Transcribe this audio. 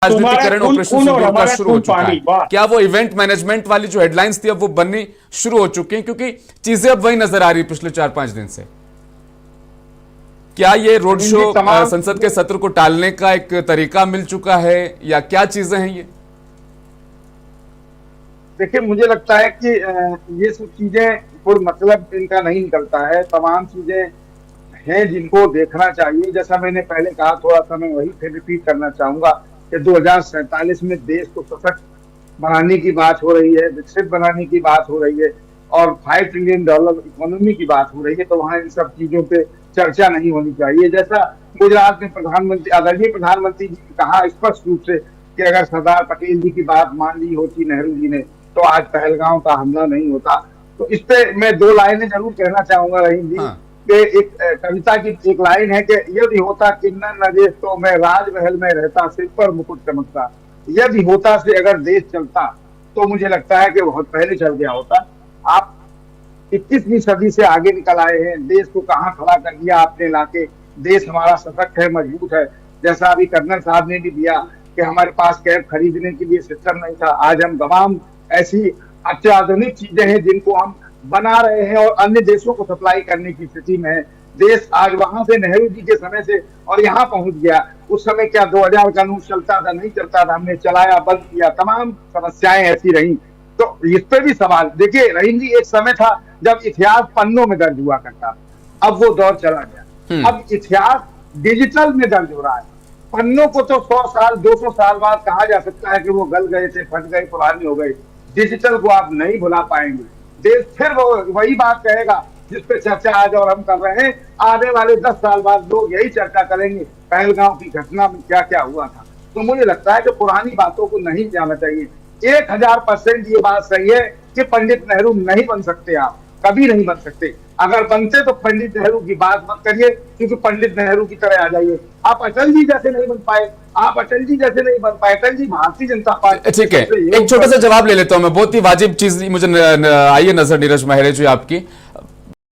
राजनीतिकरण ऑपरेशन सिंदूर का शुरू हो चुका है। क्या वो इवेंट मैनेजमेंट वाली जो हेडलाइंस थी अब वो बननी शुरू हो चुकी हैं, क्योंकि चीजें अब वही नजर आ रही पिछले 4-5 दिन से? क्या ये रोड शो संसद के सत्र को टालने का एक तरीका मिल चुका है या क्या चीजें हैं ये? देखिए, मुझे लगता है कि ये सब चीजें कोई मतलब इनका नहीं निकलता है। तमाम चीजें हैं जिनको देखना चाहिए। जैसा मैंने पहले कहा, थोड़ा सा मैं वही फिर रिपीट करना चाहूंगा कि 2047 में देश को सशक्त बनाने की बात हो रही है, विकसित बनाने की बात हो रही है और $5 ट्रिलियन इकोनॉमी की बात हो रही है, तो वहां इन सब चीजों पे चर्चा नहीं होनी चाहिए। जैसा गुजरात में प्रधानमंत्री, आदरणीय प्रधानमंत्री जी ने कहा स्पष्ट रूप से कि अगर सरदार पटेल जी की बात मान ली होती नेहरू जी ने, तो आज पहलगांव का हमला नहीं होता। तो इस पे मैं 2 लाइनें जरूर कहना चाहूंगा रहीम जी। कि एक कविता की एक लाइन है कि यदि होता किन्नर न देश तो मैं राजमहल में रहता, सिर पर मुकुट चमकता। यदि होता से अगर देश चलता तो मुझे लगता है कि बहुत पहले चल गया होता। आप 21वीं सदी से आगे निकल आए हैं, देश को कहाँ खड़ा कर दिया आपने लाके। देश हमारा सशक्त है, मजबूत है। जैसा अभी कर्नल साहब ने भी दिया कि हमारे पास कैब खरीदने के लिए सिस्टम नहीं था, आज हम तमाम ऐसी अत्याधुनिक चीजें हैं जिनको हम बना रहे हैं और अन्य देशों को सप्लाई करने की स्थिति में है। देश आज वहां से नेहरू जी के समय से और यहाँ पहुंच गया। उस समय क्या 2000 का नोट चलता था? नहीं चलता था। हमने चलाया, बंद किया, तमाम समस्याएं ऐसी रही। तो इस पे भी सवाल। देखिए रहीम जी, एक समय था जब इतिहास पन्नों में दर्ज हुआ करता था, अब वो दौर चला गया। अब इतिहास डिजिटल में दर्ज हो रहा है। पन्नों को तो 100 साल 200 साल बाद कहा जा सकता है कि वो गल गए थे, फट गए, पुराने हो गए। डिजिटल को आप नहीं भुला पाएंगे। देश फिर वो वही बात कहेगा जिस पे चर्चा आज और हम कर रहे हैं। आने वाले 10 साल बाद लोग यही चर्चा करेंगे पहलगांव की घटना में क्या क्या हुआ था। तो मुझे लगता है कि पुरानी बातों को नहीं जाना चाहिए। 1000% ये बात सही है कि पंडित नेहरू नहीं बन सकते, आप कभी नहीं बन सकते। अगर बनते तो पंडित नेहरू की बात मत करिए, क्योंकि पंडित नेहरू की तरह आ जाइए। आप अटल जी जैसे नहीं बन पाए, आप अटल जी जैसे नहीं बन पाए। अटल जी भारतीय जनता पार्टी। ठीक है, एक छोटा सा जवाब ले लेता हूं मैं, बहुत ही वाजिब चीज मुझे आई है नजर नीरज महरे जी आपकी।